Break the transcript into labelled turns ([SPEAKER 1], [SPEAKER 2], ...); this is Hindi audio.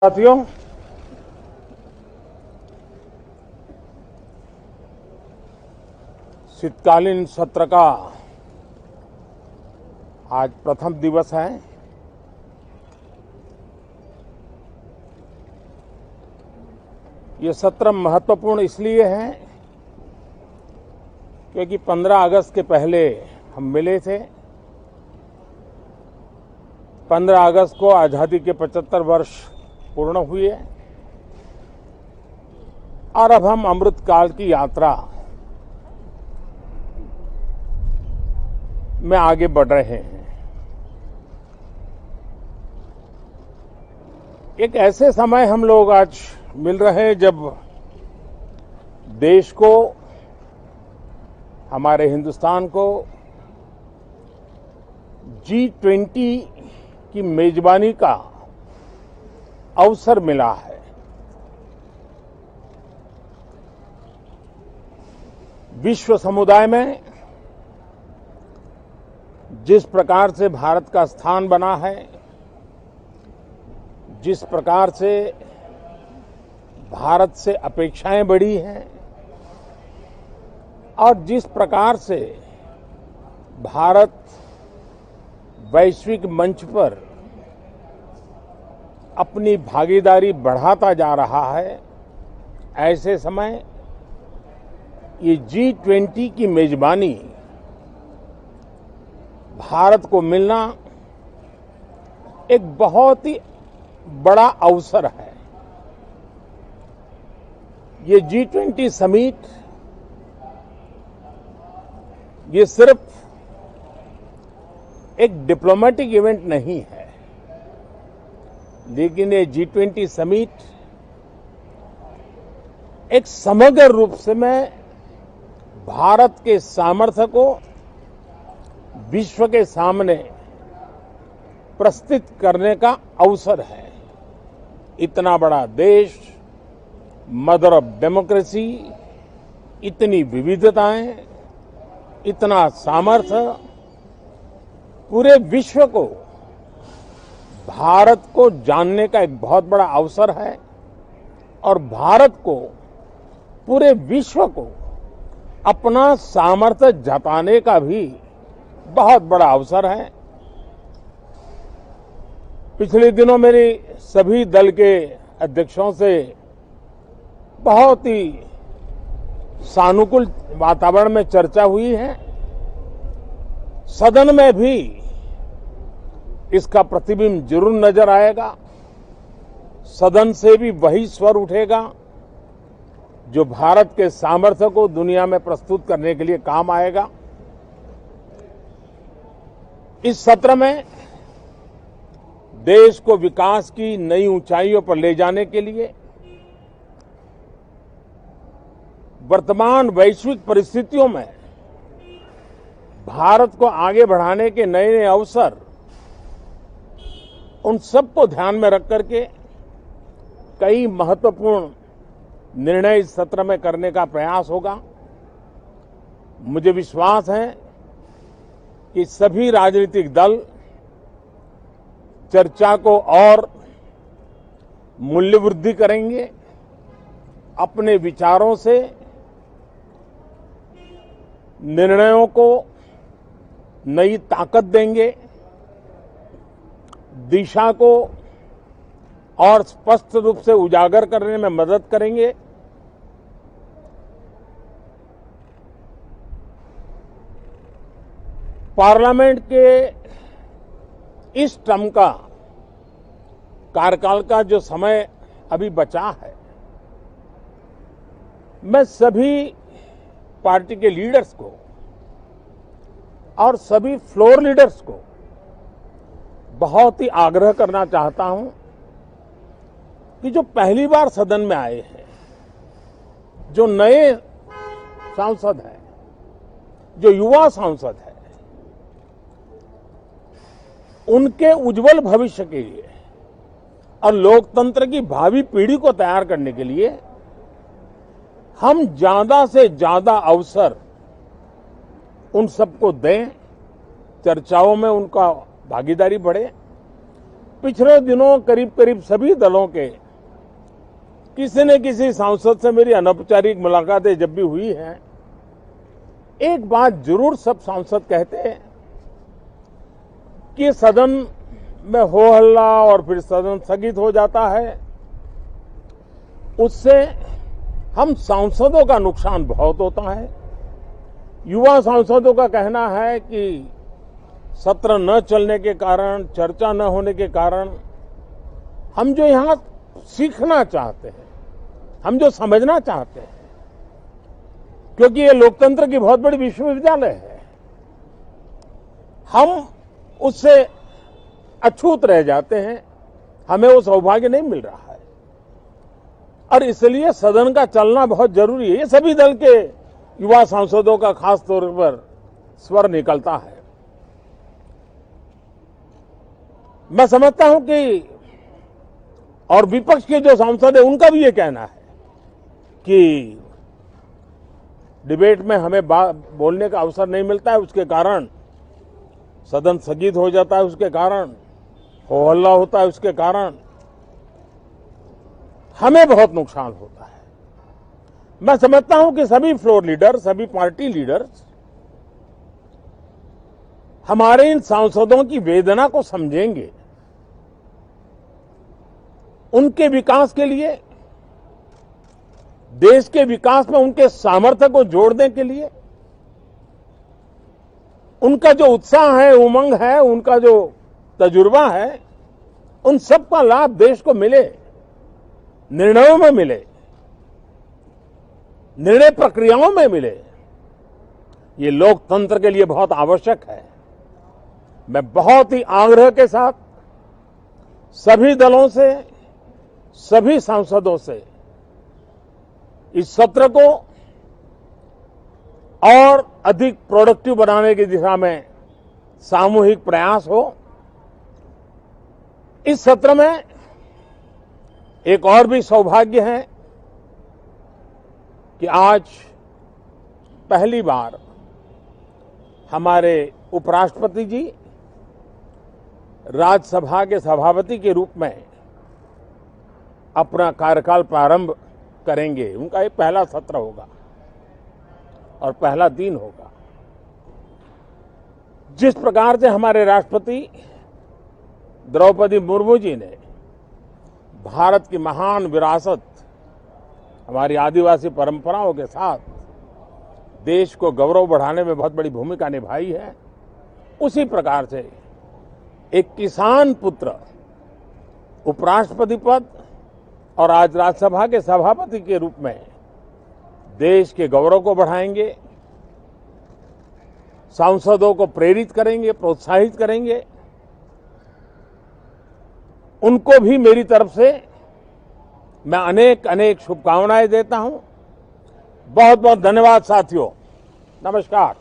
[SPEAKER 1] साथियों, शीतकालीन सत्र का आज प्रथम दिवस है। ये सत्र महत्वपूर्ण इसलिए है क्योंकि 15 अगस्त के पहले हम मिले थे। 15 अगस्त को आजादी के 75 वर्ष पूर्ण हुए और अब हम अमृतकाल की यात्रा में आगे बढ़ रहे हैं। एक ऐसे समय हम लोग आज मिल रहे हैं जब देश को, हमारे हिंदुस्तान को G20 की मेजबानी का अवसर मिला है। विश्व समुदाय में जिस प्रकार से भारत का स्थान बना है, जिस प्रकार से भारत से अपेक्षाएं बढ़ी हैं और जिस प्रकार से भारत वैश्विक मंच पर अपनी भागीदारी बढ़ाता जा रहा है, ऐसे समय ये G20 की मेजबानी भारत को मिलना एक बहुत ही बड़ा अवसर है। ये G20 समिट ये सिर्फ एक डिप्लोमेटिक इवेंट नहीं है, लेकिन ये G20 समिट एक समग्र रूप से में भारत के सामर्थ्य को विश्व के सामने प्रस्तुत करने का अवसर है। इतना बड़ा देश, मदर ऑफ डेमोक्रेसी, इतनी विविधताएं, इतना सामर्थ्य, पूरे विश्व को भारत को जानने का एक बहुत बड़ा अवसर है और भारत को, पूरे विश्व को अपना सामर्थ्य जताने का भी बहुत बड़ा अवसर है। पिछले दिनों मेरी सभी दल के अध्यक्षों से बहुत ही सानुकूल वातावरण में चर्चा हुई है। सदन में भी इसका प्रतिबिंब जरूर नजर आएगा। सदन से भी वही स्वर उठेगा जो भारत के सामर्थ्य को दुनिया में प्रस्तुत करने के लिए काम आएगा। इस सत्र में देश को विकास की नई ऊंचाइयों पर ले जाने के लिए वर्तमान वैश्विक परिस्थितियों में भारत को आगे बढ़ाने के नए नए अवसर, उन सबको ध्यान में रख करके कई महत्वपूर्ण निर्णय इस सत्र में करने का प्रयास होगा। मुझे विश्वास है कि सभी राजनीतिक दल चर्चा को और मूल्य वृद्धि करेंगे, अपने विचारों से निर्णयों को नई ताकत देंगे, दिशा को और स्पष्ट रूप से उजागर करने में मदद करेंगे। पार्लियामेंट के इस टर्म का कार्यकाल का जो समय अभी बचा है, मैं सभी पार्टी के लीडर्स को और सभी फ्लोर लीडर्स को बहुत ही आग्रह करना चाहता हूं कि जो पहली बार सदन में आए हैं, जो नए सांसद हैं, जो युवा सांसद हैं, उनके उज्जवल भविष्य के लिए और लोकतंत्र की भावी पीढ़ी को तैयार करने के लिए हम ज्यादा से ज्यादा अवसर उन सबको दें, चर्चाओं में उनका भागीदारी बढ़े पिछले दिनों करीब करीब सभी दलों के किसी न किसी सांसद से मेरी अनौपचारिक मुलाकातें जब भी हुई हैं, एक बात जरूर सब सांसद कहते हैं कि सदन में हो हल्ला और फिर सदन स्थगित हो जाता है, उससे हम सांसदों का नुकसान बहुत होता है। युवा सांसदों का कहना है कि सत्र न चलने के कारण, चर्चा न होने के कारण हम जो यहां सीखना चाहते हैं, हम जो समझना चाहते हैं, क्योंकि ये लोकतंत्र की बहुत बड़ी विश्वविद्यालय है, हम उससे अछूत रह जाते हैं, हमें वो सौभाग्य नहीं मिल रहा है और इसलिए सदन का चलना बहुत जरूरी है। ये सभी दल के युवा सांसदों का खास तौर पर स्वर निकलता है। मैं समझता हूं कि और विपक्ष के जो सांसद है उनका भी ये कहना है कि डिबेट में हमें बोलने का अवसर नहीं मिलता है, उसके कारण सदन स्थगित हो जाता है, उसके कारण हो हल्ला होता है, उसके कारण हमें बहुत नुकसान होता है। मैं समझता हूं कि सभी फ्लोर लीडर, सभी पार्टी लीडर्स हमारे इन सांसदों की वेदना को समझेंगे, उनके विकास के लिए, देश के विकास में उनके सामर्थ्य को जोड़ने के लिए, उनका जो उत्साह है, उमंग है, उनका जो तजुर्बा है, उन सब का लाभ देश को मिले, निर्णयों में मिले, निर्णय प्रक्रियाओं में मिले। ये लोकतंत्र के लिए बहुत आवश्यक है। मैं बहुत ही आग्रह के साथ सभी दलों से, सभी सांसदों से इस सत्र को और अधिक प्रोडक्टिव बनाने की दिशा में सामूहिक प्रयास हो। इस सत्र में एक और भी सौभाग्य है कि आज पहली बार हमारे उपराष्ट्रपति जी राज्यसभा के सभापति के रूप में अपना कार्यकाल प्रारंभ करेंगे। उनका ये पहला सत्र होगा और पहला दिन होगा। जिस प्रकार से हमारे राष्ट्रपति द्रौपदी मुर्मू जी ने भारत की महान विरासत, हमारी आदिवासी परंपराओं के साथ देश को गौरव बढ़ाने में बहुत बड़ी भूमिका निभाई है, उसी प्रकार से एक किसान पुत्र उपराष्ट्रपति पद और आज राज्यसभा के सभापति के रूप में देश के गौरव को बढ़ाएंगे, सांसदों को प्रेरित करेंगे, प्रोत्साहित करेंगे। उनको भी मेरी तरफ से मैं अनेक अनेक शुभकामनाएं देता हूं। बहुत बहुत धन्यवाद साथियों। नमस्कार।